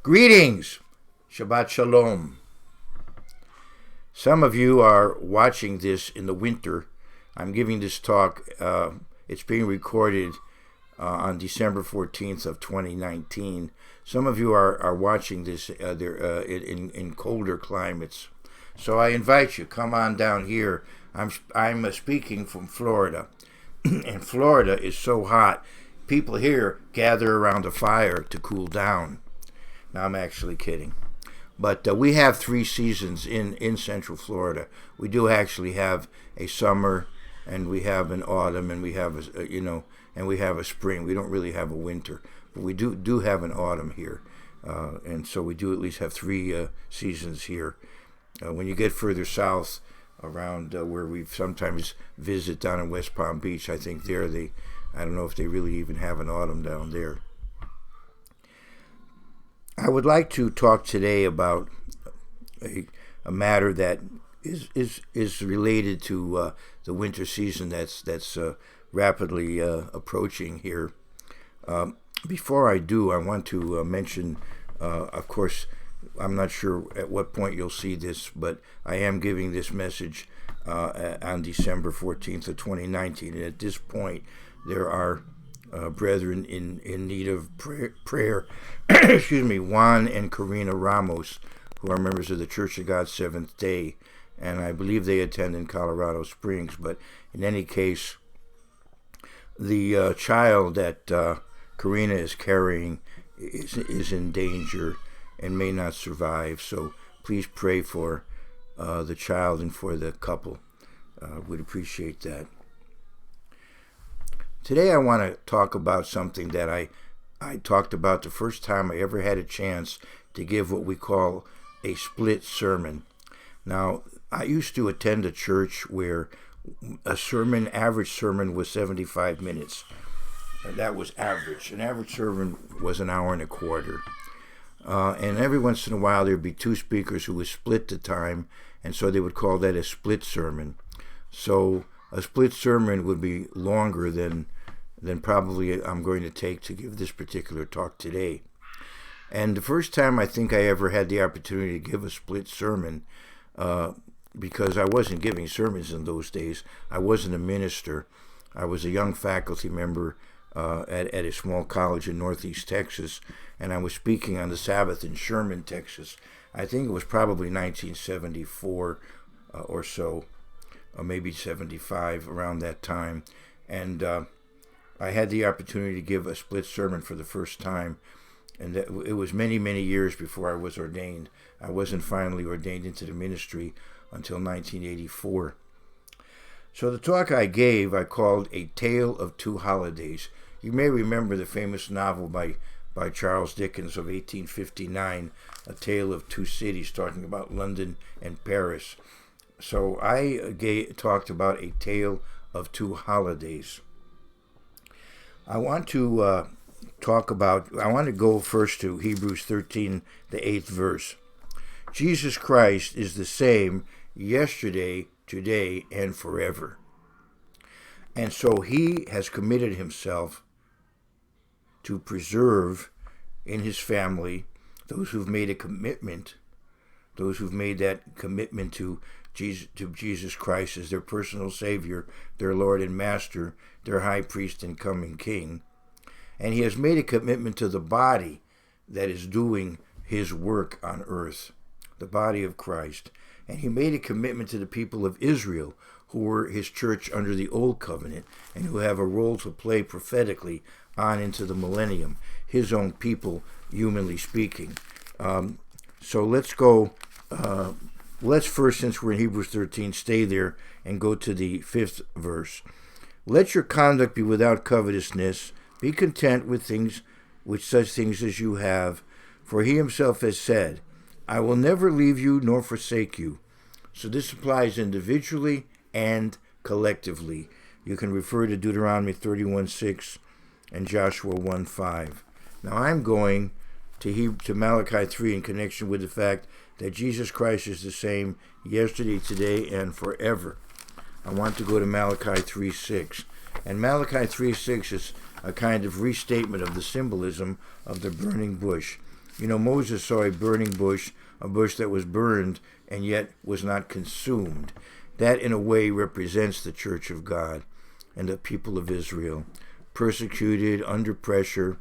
Greetings, Shabbat Shalom. Some of you are watching this in the winter. I'm giving this talk. It's being recorded on December 14th of 2019. Some of you are watching this in colder climates. So I invite you, come on down here. I'm speaking from Florida. And Florida is so hot. People here gather around a fire to cool down. Now, I'm actually kidding. But we have 3 seasons in Central Florida. We do actually have a summer, and we have an autumn, and we have a spring. We don't really have a winter, but we do have an autumn here, and so we do at least have 3 seasons here. When you get further south, around where we sometimes visit down in West Palm Beach, I think I don't know if they really even have an autumn down there. I would like to talk today about a matter that is related to the winter season that's rapidly approaching here. Before I do, I want to mention, of course, I'm not sure at what point you'll see this, but I am giving this message on December 14th of 2019, and at this point there are brethren in need of prayer. Excuse me, Juan and Karina Ramos, who are members of the Church of God Seventh Day, and I believe they attend in Colorado Springs. But in any case, the child that Karina is carrying is in danger and may not survive. So please pray for the child and for the couple. Would appreciate that. Today I want to talk about something that I talked about the first time I ever had a chance to give what we call a split sermon. Now, I used to attend a church where average sermon was 75 minutes. And that was average. An average sermon was an hour and a quarter. And every once in a while there'd be 2 speakers who would split the time, and so they would call that a split sermon. So a split sermon would be longer than probably I'm going to take to give this particular talk today. And the first time I think I ever had the opportunity to give a split sermon, because I wasn't giving sermons in those days. I wasn't a minister. I was a young faculty member at a small college in Northeast Texas, and I was speaking on the Sabbath in Sherman, Texas. I think it was probably 1974 or so, or maybe 75, around that time. And I had the opportunity to give a split sermon for the first time, and it was many, many years before I was ordained. I wasn't finally ordained into the ministry until 1984. So the talk I gave, I called A Tale of Two Holidays. You may remember the famous novel by Charles Dickens of 1859, A Tale of Two Cities, talking about London and Paris. So I talked about A Tale of Two Holidays. I want to go first to Hebrews 13, the 8th verse. Jesus Christ is the same yesterday, today, and forever. And so he has committed himself to preserve in his family those who've made a commitment, those who've made that commitment to Jesus Christ as their personal Savior, their Lord and Master, their High Priest and coming King. And he has made a commitment to the body that is doing his work on earth, the body of Christ. And he made a commitment to the people of Israel, who were his church under the Old Covenant, and who have a role to play prophetically on into the millennium, his own people, humanly speaking. So let's go... Let's first, since we're in Hebrews 13, stay there and go to the 5th verse. Let your conduct be without covetousness. Be content with such things as you have. For he himself has said, I will never leave you nor forsake you. So this applies individually and collectively. You can refer to Deuteronomy 31:6 and Joshua 1:5. Now I'm going to Malachi 3 in connection with the fact that Jesus Christ is the same yesterday, today, and forever. I want to go to Malachi 3:6. And Malachi 3:6 is a kind of restatement of the symbolism of the burning bush. Moses saw a burning bush, a bush that was burned and yet was not consumed. That, in a way, represents the church of God and the people of Israel. Persecuted, under pressure,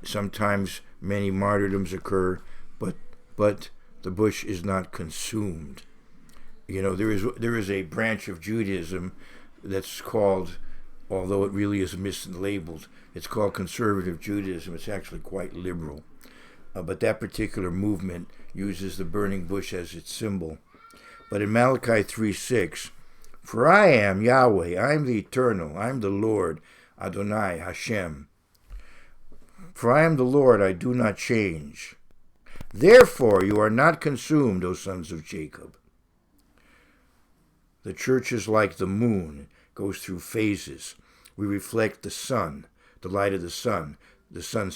sometimes many martyrdoms occur, but the bush is not consumed. There is a branch of Judaism that's called, although it really is mislabeled, it's called conservative Judaism. It's actually quite liberal. But that particular movement uses the burning bush as its symbol. But in Malachi 3:6, for I am Yahweh, I am the Eternal, I am the Lord, Adonai, Hashem. For I am the Lord, I do not change. Therefore you are not consumed, O sons of Jacob. The church is like the moon, goes through phases. We reflect the sun, the light of the sun. The sun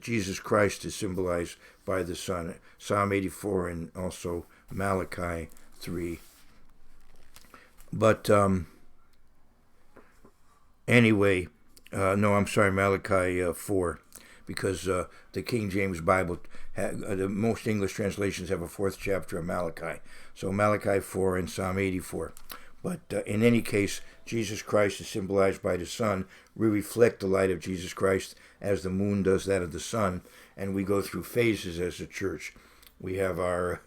Jesus Christ is symbolized by the sun. Psalm 84 and also Malachi 3. But anyway, Malachi 4, because the King James Bible, most English translations have a fourth chapter of Malachi. So Malachi 4 and Psalm 84. But in any case, Jesus Christ is symbolized by the sun. We reflect the light of Jesus Christ as the moon does that of the sun, and we go through phases as a church. We have our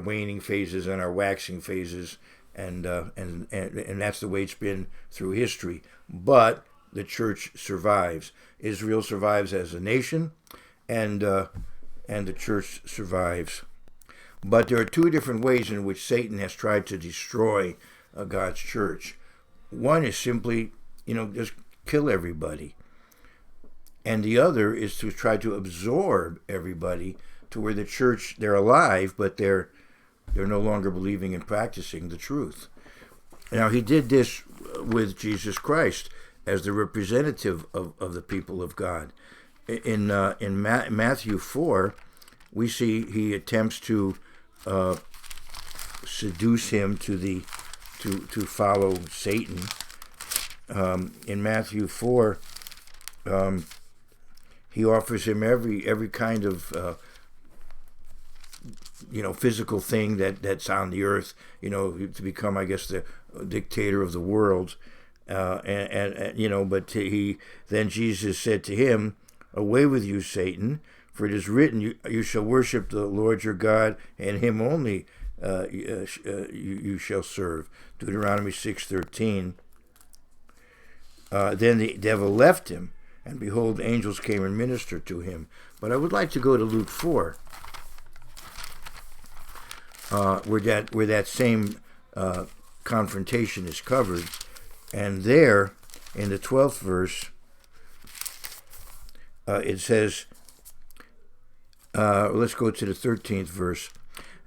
waning phases and our waxing phases, and that's the way it's been through history. But the church survives. Israel survives as a nation, and the church survives. But there are two different ways in which Satan has tried to destroy God's church. One is simply, just kill everybody. And the other is to try to absorb everybody to where the church, they're alive, but they're no longer believing and practicing the truth. Now, he did this with Jesus Christ as the representative of the people of God. In Matthew 4, we see he attempts to seduce him to follow Satan. In Matthew 4, he offers him every kind of physical thing that's on the earth, to become, I guess, the dictator of the world. But then Jesus said to him, away with you, Satan, for it is written, you shall worship the Lord your God, and him only you shall serve. Deuteronomy 6:13. Then the devil left him, and behold, angels came and ministered to him. But I would like to go to Luke 4, where that same confrontation is covered. And there, in the 12th verse, it says, let's go to the 13th verse.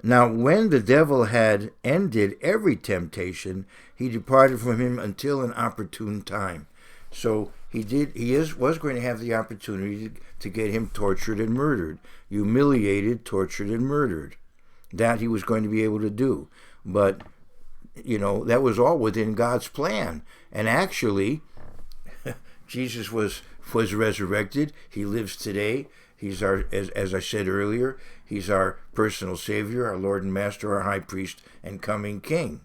Now, when the devil had ended every temptation, he departed from him until an opportune time. So was going to have the opportunity to get him tortured and murdered, humiliated, tortured, and murdered. That he was going to be able to do. But, that was all within God's plan. And actually, Jesus was resurrected. He lives today. He's our, as I said earlier, he's our personal Savior, our Lord and Master, our High Priest, and coming King.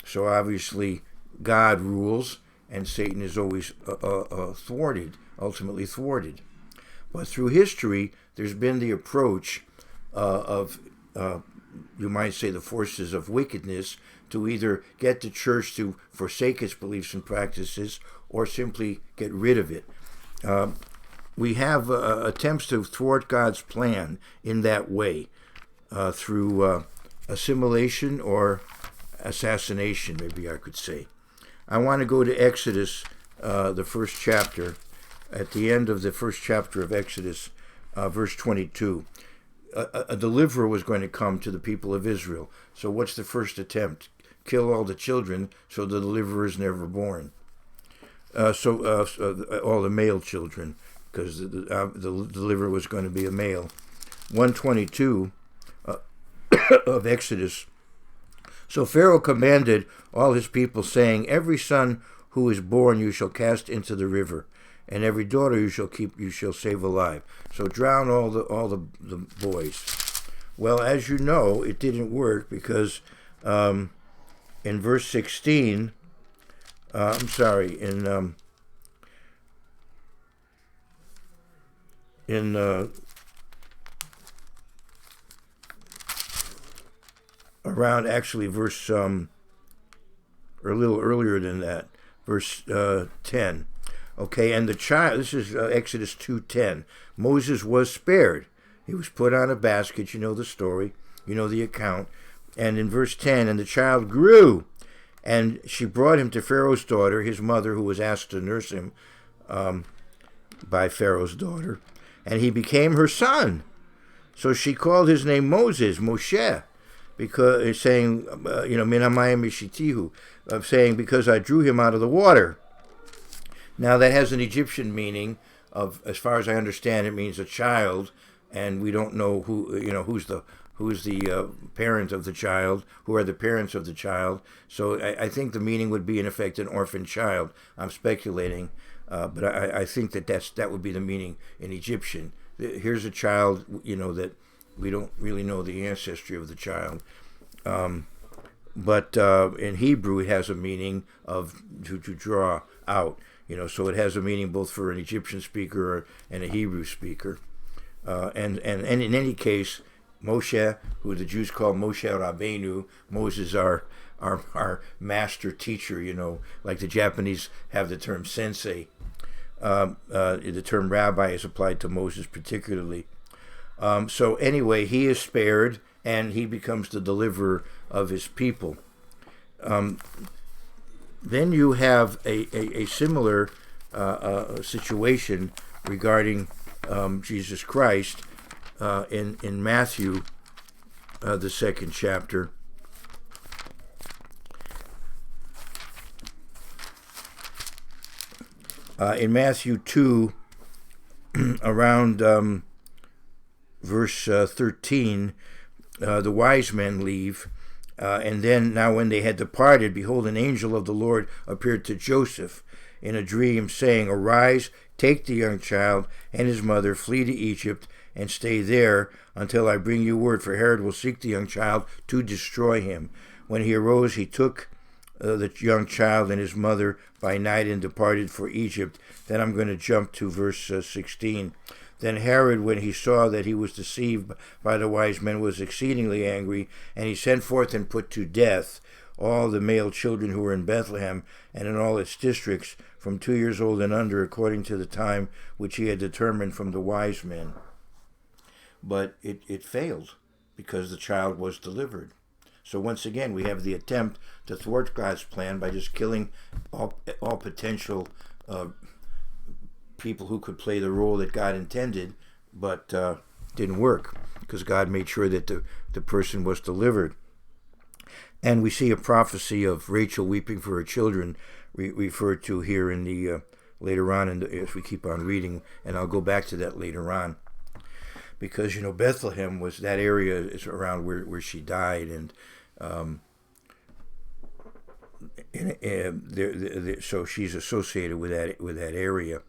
So obviously, God rules, and Satan is always ultimately thwarted. But through history, there's been the approach of, you might say, the forces of wickedness to either get the church to forsake its beliefs and practices or simply get rid of it. We have attempts to thwart God's plan in that way through assimilation or assassination, maybe I could say. I want to go to Exodus, the first chapter. At the end of the first chapter of Exodus, verse 22, a deliverer was going to come to the people of Israel. So what's the first attempt? Kill all the children so the deliverer is never born. All the male children, because the deliverer was going to be a male. 122 of Exodus. So Pharaoh commanded all his people, saying, every son who is born you shall cast into the river, and every daughter you shall save alive. So drown all the boys. Well, as you know, it didn't work because in verse 16, around actually verse or a little earlier than that, verse 10. Okay, and the child, this is Exodus 2:10. Moses was spared. He was put on a basket. You know the story. You know the account. And in verse 10, and the child grew, and she brought him to Pharaoh's daughter, his mother, who was asked to nurse him by Pharaoh's daughter, and he became her son. So she called his name Moshe, because saying, Minamayim Ishitihu, of saying, because I drew him out of the water. Now that has an Egyptian meaning of, as far as I understand, it means a child, and we don't know who's the parent of the child, who are the parents of the child. So I think the meaning would be, in effect, an orphan child. I'm speculating, but I think that would be the meaning in Egyptian. Here's a child, that we don't really know the ancestry of the child. But in Hebrew, it has a meaning of to draw out. So it has a meaning both for an Egyptian speaker and a Hebrew speaker. And in any case, Moshe, who the Jews call Moshe Rabbeinu, Moses, our master teacher, like the Japanese have the term sensei. The term rabbi is applied to Moses particularly. So anyway, he is spared, and he becomes the deliverer of his people. Then you have a similar situation regarding Jesus Christ in Matthew, the 2nd chapter. In Matthew 2, around verse 13, the wise men leave. And then, now when they had departed, behold, an angel of the Lord appeared to Joseph in a dream, saying, Arise, take the young child and his mother, flee to Egypt, and stay there until I bring you word, for Herod will seek the young child to destroy him. When he arose, he took the young child and his mother by night and departed for Egypt. Then I'm going to jump to verse 16. Then Herod, when he saw that he was deceived by the wise men, was exceedingly angry, and he sent forth and put to death all the male children who were in Bethlehem and in all its districts, from 2 years old and under, according to the time which he had determined from the wise men. But it failed, because the child was delivered. So once again, we have the attempt to thwart God's plan by just killing all potential people who could play the role that God intended, but didn't work, because God made sure that the person was delivered. And we see a prophecy of Rachel weeping for her children referred to here in the later on, as we keep on reading, and I'll go back to that later on. Because, Bethlehem was, that area is around where she died, and so she's associated with that area,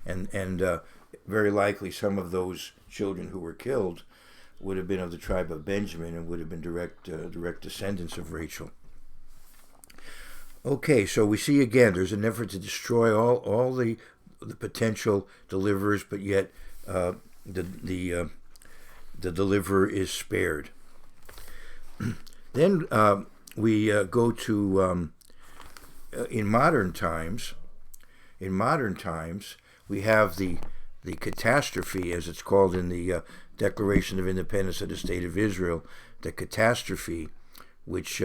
and very likely some of those children who were killed would have been of the tribe of Benjamin and would have been direct descendants of Rachel. Okay, so we see again there's an effort to destroy all the potential deliverers, but yet the deliverer is spared. Then we go to in modern times. In modern times, we have the catastrophe, as it's called in the Declaration of Independence of the State of Israel, the catastrophe, which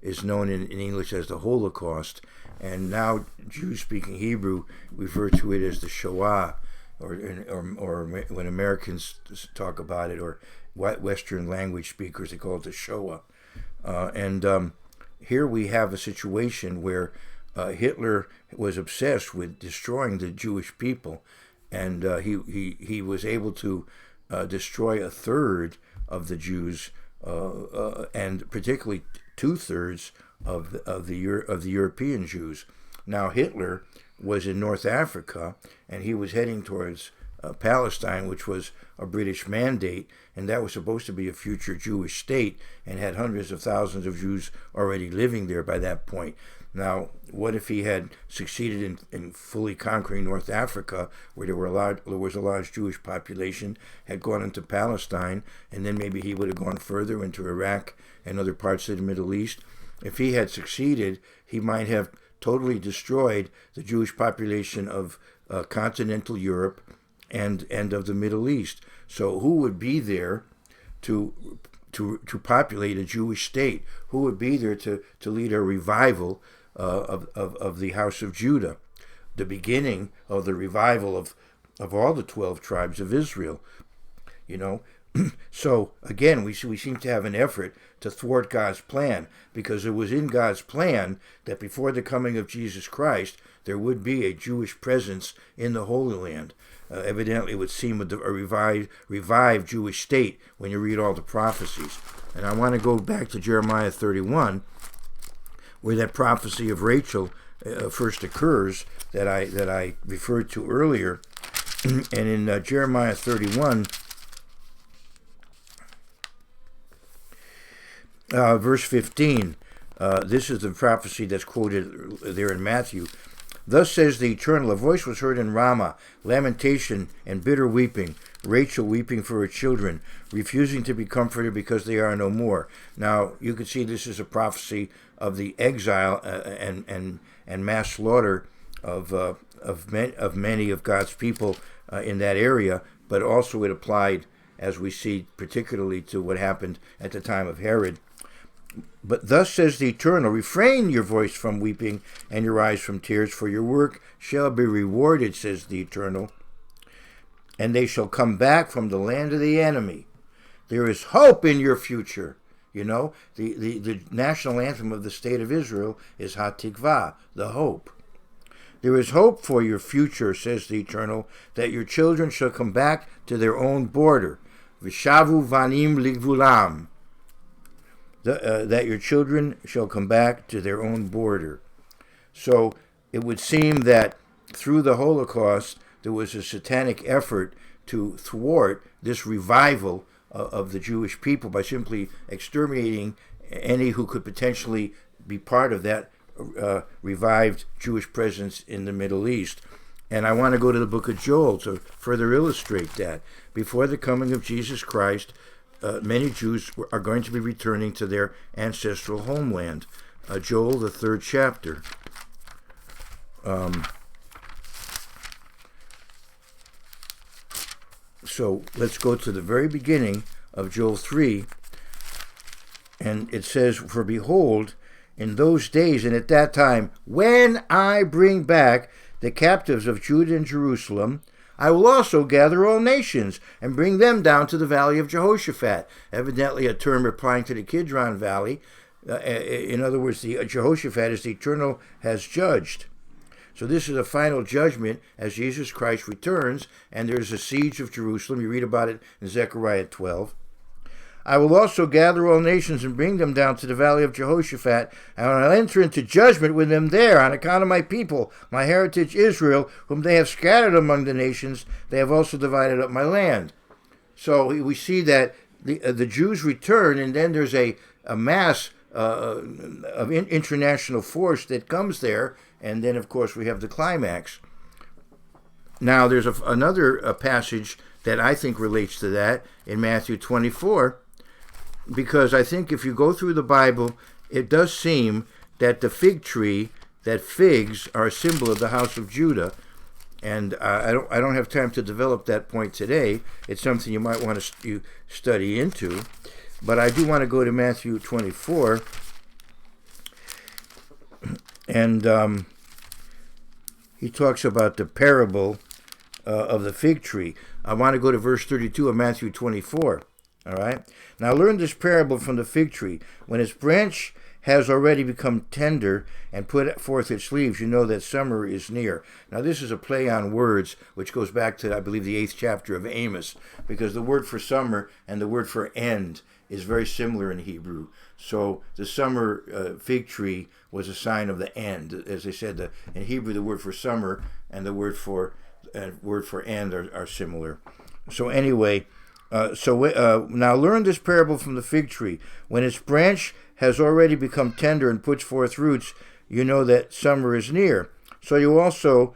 is known in English as the Holocaust, and now Jews speaking Hebrew refer to it as the Shoah, or when Americans talk about it, or Western language speakers, they call it the Shoah. And here we have a situation where Hitler was obsessed with destroying the Jewish people, and he was able to destroy a third of the Jews, and particularly 2/3 of the European Jews. Now Hitler was in North Africa, and he was heading towards Palestine, which was a British mandate, and that was supposed to be a future Jewish state, and had hundreds of thousands of Jews already living there by that point. Now, what if he had succeeded in fully conquering North Africa, where there was a large Jewish population, had gone into Palestine, and then maybe he would have gone further into Iraq and other parts of the Middle East? If he had succeeded, he might have totally destroyed the Jewish population of continental Europe and of the Middle East. So who would be there to populate a Jewish state? Who would be there to lead a revival of the house of Judah, the beginning of the revival of all the 12 tribes of Israel? So again, we seem to have an effort to thwart God's plan, because it was in God's plan that before the coming of Jesus Christ, there would be a Jewish presence in the Holy Land. Evidently, it would seem a revived Jewish state when you read all the prophecies. And I want to go back to Jeremiah 31, where that prophecy of Rachel first occurs that I referred to earlier. And in Jeremiah 31, verse 15, this is the prophecy that's quoted there in Matthew. Thus says the Eternal, a voice was heard in Ramah, lamentation and bitter weeping, Rachel weeping for her children, refusing to be comforted because they are no more. Now, you can see this is a prophecy of the exile and mass slaughter of many of God's people in that area, but also it applied, as we see, particularly to what happened at the time of Herod. But thus says the Eternal, refrain your voice from weeping and your eyes from tears, for your work shall be rewarded, says the Eternal, and they shall come back from the land of the enemy. There is hope in your future. The national anthem of the state of Israel is Hatikvah, the hope. There is hope for your future, says the Eternal, that your children shall come back to their own border. Vishavu vanim ligvulam. That your children shall come back to their own border. So it would seem that through the Holocaust, there was a satanic effort to thwart this revival of the Jewish people by simply exterminating any who could potentially be part of that revived Jewish presence in the Middle East. And I want to go to the book of Joel to further illustrate that. Before the coming of Jesus Christ, many Jews are going to be returning to their ancestral homeland. Joel, the 3rd chapter. So let's go to the very beginning of Joel 3. And it says, for behold, in those days and at that time, when I bring back the captives of Judah and Jerusalem, I will also gather all nations and bring them down to the valley of Jehoshaphat. Evidently a term applying to the Kidron Valley. In other words, the Jehoshaphat is the Eternal has judged. So this is a final judgment as Jesus Christ returns, and there's a siege of Jerusalem. You read about it in Zechariah 12. I will also gather all nations and bring them down to the valley of Jehoshaphat, and I'll enter into judgment with them there on account of my people, my heritage Israel, whom they have scattered among the nations. They have also divided up my land. So we see that the Jews return, and then there's a mass of international force that comes there, and then, of course, we have the climax. Now, there's another passage that I think relates to that in Matthew 24, because I think if you go through the Bible, it does seem that the fig tree, that figs are a symbol of the house of Judah. And I don't have time to develop that point today. It's something you might want to study into. But I do want to go to Matthew 24. And he talks about the parable of the fig tree. I want to go to verse 32 of Matthew 24. All right? Now learn this parable from the fig tree. When its branch has already become tender and put forth its leaves, you know that summer is near. Now this is a play on words, which goes back to, I believe, the 8th chapter of Amos, because the word for summer and the word for end is very similar in Hebrew. So the summer fig tree was a sign of the end. As I said, in Hebrew, the word for summer and the word for end are similar. So anyway, now learn this parable from the fig tree. When its branch has already become tender and puts forth roots, you know that summer is near. So you also,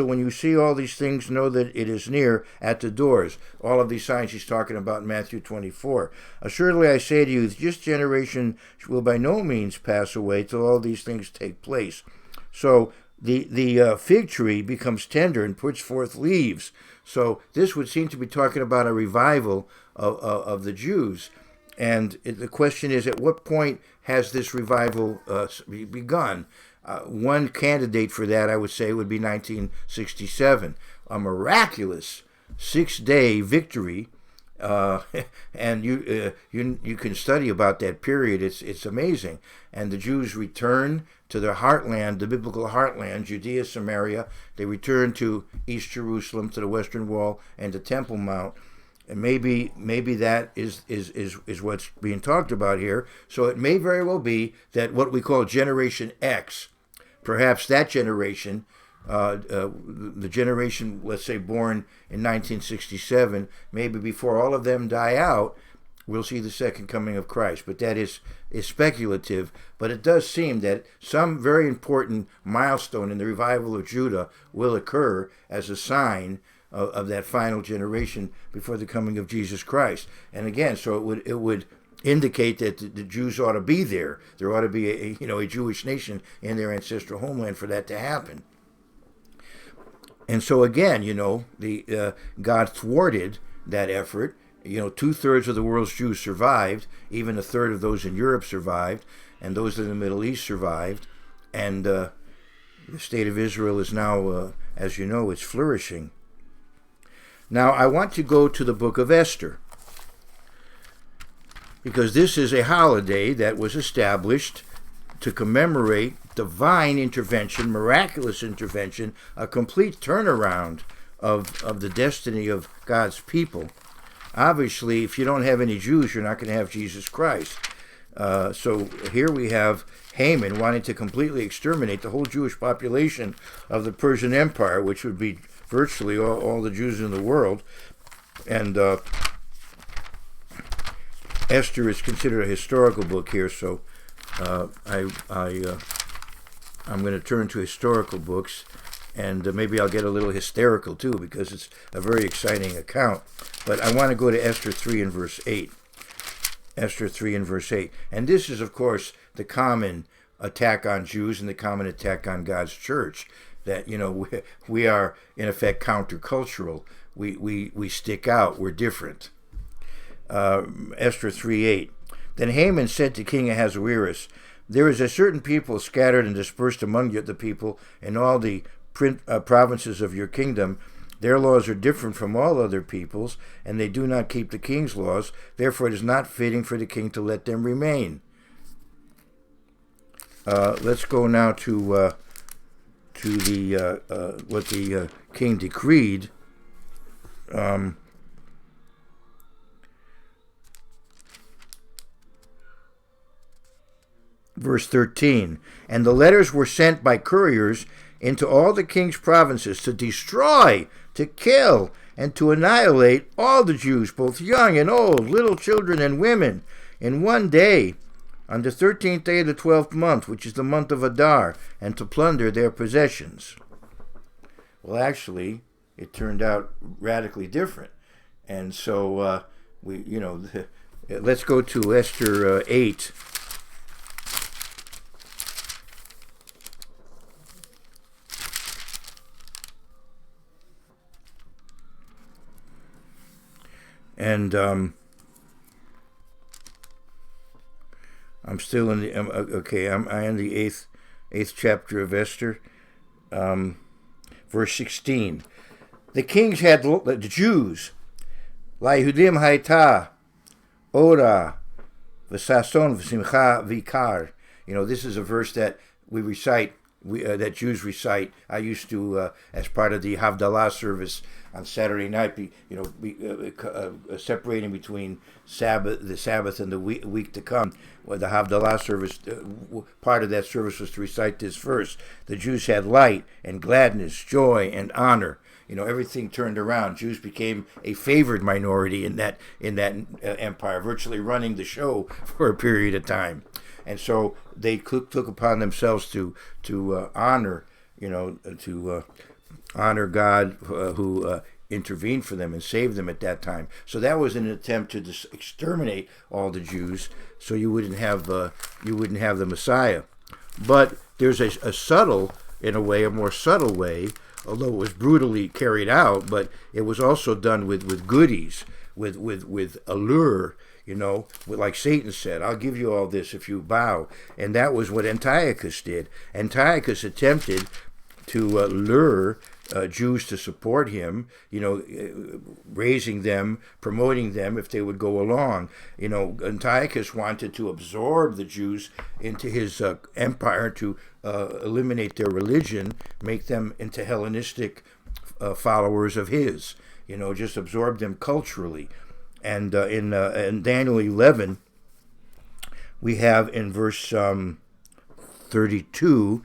when you see all these things, know that it is near at the doors. All of these signs he's talking about in Matthew 24. Assuredly I say to you, this generation will by no means pass away till all these things take place. So the fig tree becomes tender and puts forth leaves. So this would seem to be talking about a revival of the Jews. And the question is, at what point has this revival begun? One candidate for that, I would say, would be 1967. A miraculous 6-day victory. And you can study about that period. It's amazing. And the Jews return to their heartland, the biblical heartland, Judea, Samaria. They return to East Jerusalem, to the Western Wall, and the Temple Mount. And maybe that is what's being talked about here. So it may very well be that what we call Generation X, perhaps that generation, the generation, let's say, born in 1967, maybe before all of them die out, we'll see the second coming of Christ. But that is speculative. But it does seem that some very important milestone in the revival of Judah will occur as a sign of that final generation before the coming of Jesus Christ. And again, so it would indicate that the Jews ought to be there. There ought to be a Jewish nation in their ancestral homeland for that to happen. And so again, God thwarted that effort. 2/3 of the world's Jews survived. Even 1/3 of those in Europe survived, and those in the Middle East survived. And the state of Israel is now, as you know, it's flourishing. Now, I want to go to the book of Esther, because this is a holiday that was established to commemorate divine intervention, miraculous intervention, a complete turnaround of the destiny of God's people. Obviously, if you don't have any Jews, you're not going to have Jesus Christ. So here we have Haman wanting to completely exterminate the whole Jewish population of the Persian Empire, which would be virtually all the Jews in the world. And Esther is considered a historical book here, so I'm going to turn to historical books, and maybe I'll get a little hysterical too, because it's a very exciting account. But I want to go to Esther 3 and verse 8. Esther 3 and verse 8. And this is, of course, the common attack on Jews and the common attack on God's church, that, we are, in effect, countercultural. We stick out. We're different. Esther 3:8. Then Haman said to King Ahasuerus, there is a certain people scattered and dispersed among you, the people, in all the provinces of your kingdom. Their laws are different from all other peoples, and they do not keep the king's laws. Therefore it is not fitting for the king to let them remain. Let's go now to the what the king decreed. Verse 13. And the letters were sent by couriers into all the king's provinces to destroy, to kill, and to annihilate all the Jews, both young and old, little children and women, in one day, on the 13th day of the 12th month, which is the month of Adar, and to plunder their possessions. Well, actually, it turned out radically different. And so, let's go to Esther 8. And I'm still in the I'm in the eighth chapter of Esther, verse 16. The kings had the Jews, Layehudim Haita, Ora, v'sason v'simcha v'ikar. This is a verse that we recite, that Jews recite. I used to, as part of the Havdalah service on Saturday night, separating between the Sabbath and the week to come. The Havdalah service, part of that service was to recite this verse. The Jews had light and gladness, joy and honor. Everything turned around. Jews became a favored minority in that empire, virtually running the show for a period of time. And so they took upon themselves to honor, honor God who intervened for them and saved them at that time. So that was an attempt to exterminate all the Jews, so you wouldn't have the Messiah. But there's a subtle, in a way, a more subtle way, although it was brutally carried out, but it was also done with goodies, with allure. Like Satan said, I'll give you all this if you bow. And that was what Antiochus did. Antiochus attempted to lure Jews to support him, raising them, promoting them if they would go along. Antiochus wanted to absorb the Jews into his empire, to eliminate their religion, make them into Hellenistic followers of his, just absorb them culturally. And in Daniel 11, we have in verse 32,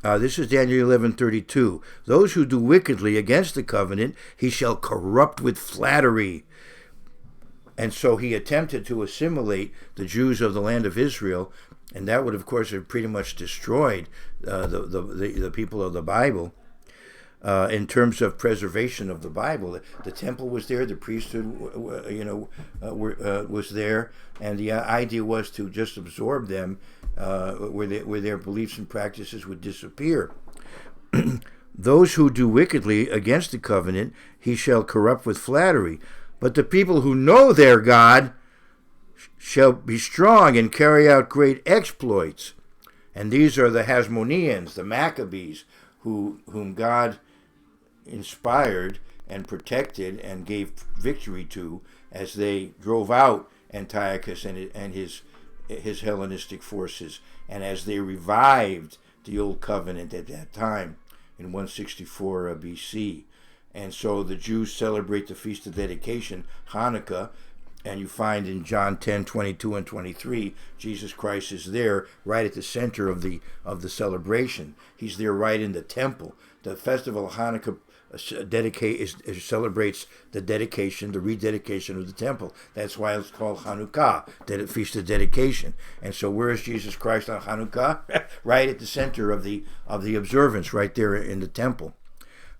this is Daniel 11:32. Those who do wickedly against the covenant, he shall corrupt with flattery. And so he attempted to assimilate the Jews of the land of Israel, and that would, of course, have pretty much destroyed the people of the Bible. In terms of preservation of the Bible, the temple was there, the priesthood, was there, and the idea was to just absorb them, where their beliefs and practices would disappear. Those who do wickedly against the covenant, he shall corrupt with flattery. But the people who know their God shall be strong and carry out great exploits. And these are the Hasmoneans, the Maccabees, whom God inspired and protected and gave victory to as they drove out Antiochus and his Hellenistic forces, and as they revived the Old Covenant at that time in 164 BC. And so the Jews celebrate the Feast of Dedication, Hanukkah, and you find in John 10:22 and 23, Jesus Christ is there right at the center of the celebration. He's there right in the temple. The festival of Hanukkah celebrates the dedication, the rededication of the temple. That's why it's called Hanukkah, the Feast of Dedication. And so where is Jesus Christ on Hanukkah? Right at the center of the observance, right there in the temple.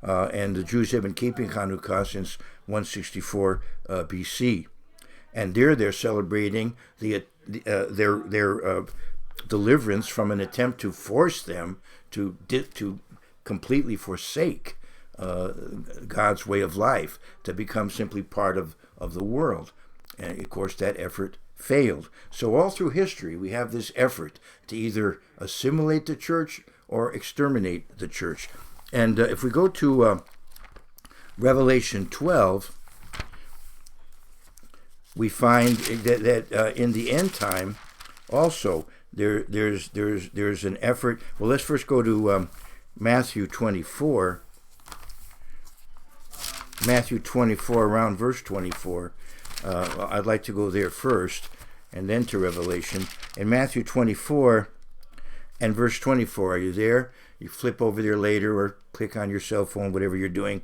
And the Jews have been keeping Hanukkah since 164 BC. And they're celebrating their deliverance from an attempt to force them to completely forsake God's way of life, to become simply part of the world. And of course that effort failed. So all through history we have this effort to either assimilate the church or exterminate the church. And if we go to Revelation 12, we find that in the end time also there's an effort. Well, let's first go to Matthew 24. Matthew 24, around verse 24. I'd like to go there first, and then to Revelation. In Matthew 24 and verse 24, are you there? You flip over there later, or click on your cell phone, whatever you're doing.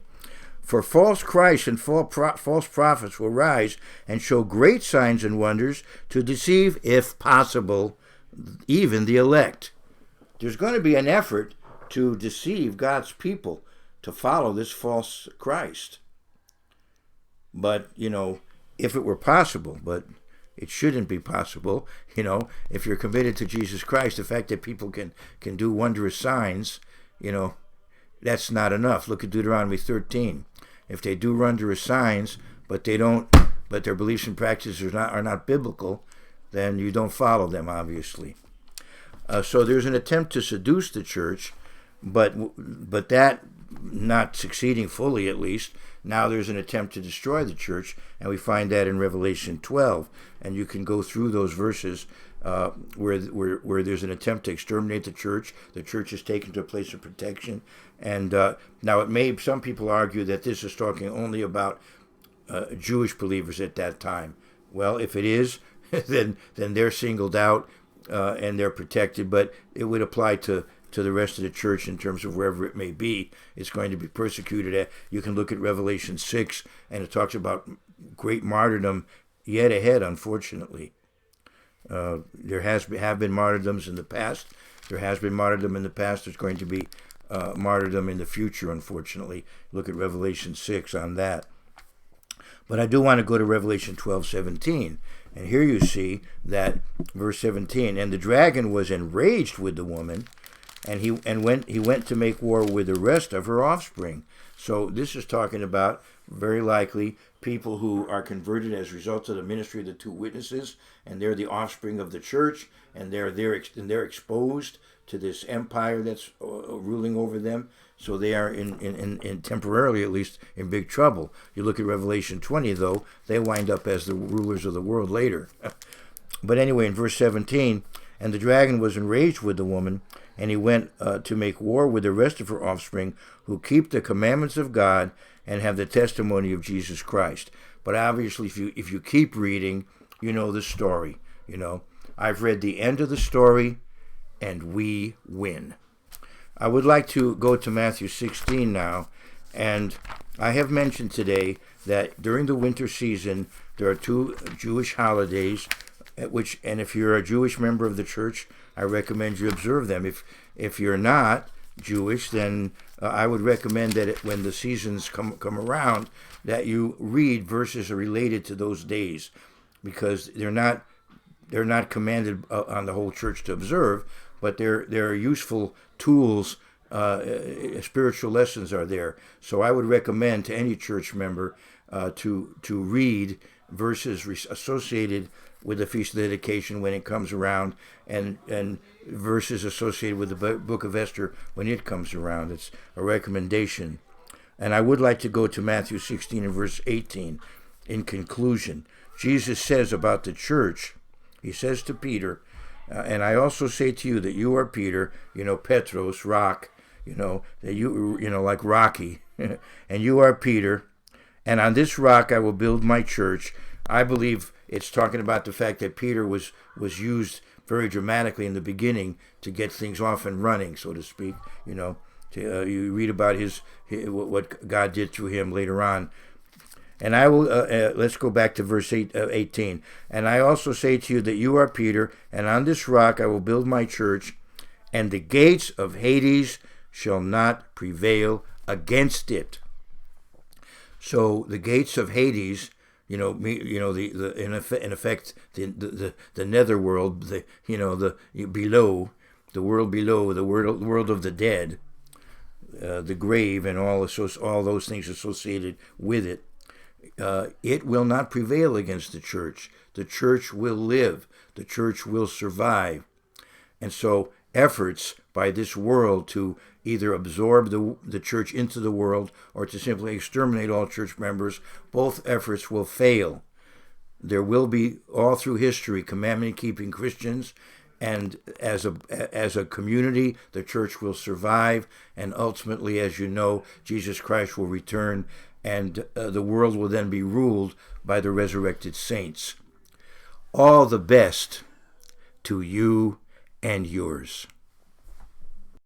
For false Christs and false prophets will rise and show great signs and wonders to deceive, if possible, even the elect. There's going to be an effort to deceive God's people to follow this false Christ. But, if it were possible, but it shouldn't be possible, if you're committed to Jesus Christ, the fact that people can do wondrous signs, that's not enough. Look at Deuteronomy 13. If they do wondrous signs, but their beliefs and practices are not biblical, then you don't follow them, obviously. So there's an attempt to seduce the church, but that not succeeding fully, at least. now there's an attempt to destroy the church, and we find that in Revelation 12. And you can go through those verses where there's an attempt to exterminate the church. The church is taken to a place of protection. And now some people argue that this is talking only about Jewish believers at that time. Well, if it is, then they're singled out and they're protected, but it would apply to the rest of the church in terms of wherever it may be. It's going to be persecuted. You can look at Revelation 6, and it talks about great martyrdom yet ahead, unfortunately. There have been martyrdoms in the past. There has been martyrdom in the past. There's going to be martyrdom in the future, unfortunately. Look at Revelation 6 on that. But I do want to go to Revelation 12:17. And here you see that verse 17, and the dragon was enraged with the woman, and he went to make war with the rest of her offspring. So this is talking about very likely people who are converted as a result of the ministry of the two witnesses, and they're the offspring of the church, and they're exposed to this empire that's ruling over them. So they are in temporarily, at least, in big trouble. You look at Revelation 20, though, they wind up as the rulers of the world later. But anyway, in verse 17, and the dragon was enraged with the woman, and he went to make war with the rest of her offspring, who keep the commandments of God and have the testimony of Jesus Christ. But obviously, if you keep reading, you know the story. I've read the end of the story, and we win. I would like to go to Matthew 16 now, and I have mentioned today that during the winter season there are two Jewish holidays, and if you're a Jewish member of the church, I recommend you observe them. If you're not Jewish, then I would recommend that when the seasons come around, that you read verses related to those days, because they're not commanded on the whole church to observe, but they're useful tools. Spiritual lessons are there. So I would recommend to any church member to read verses associated with the Feast of Dedication when it comes around, and verses associated with the book of Esther when it comes around. It's a recommendation. And I would like to go to Matthew 16 and verse 18. In conclusion, Jesus says about the church, he says to Peter, and I also say to you that you are Peter, Petros, rock, that you like Rocky, and you are Peter, and on this rock I will build my church. I believe it's talking about the fact that Peter was used very dramatically in the beginning to get things off and running, so to speak. You read about what God did through him later on. And I will, let's go back to verse 18. And I also say to you that you are Peter, and on this rock I will build my church, and the gates of Hades shall not prevail against it. So the gates of Hades, in effect, the netherworld, below, the world below, the world of the dead, the grave, and all those things associated with it. It will not prevail against the church. The church will live. The church will survive. And so efforts by this world to either absorb the church into the world or to simply exterminate all church members, both efforts will fail. There will be, all through history, commandment-keeping Christians, and as a community, the church will survive, and ultimately, as you know, Jesus Christ will return, and the world will then be ruled by the resurrected saints. All the best to you and yours.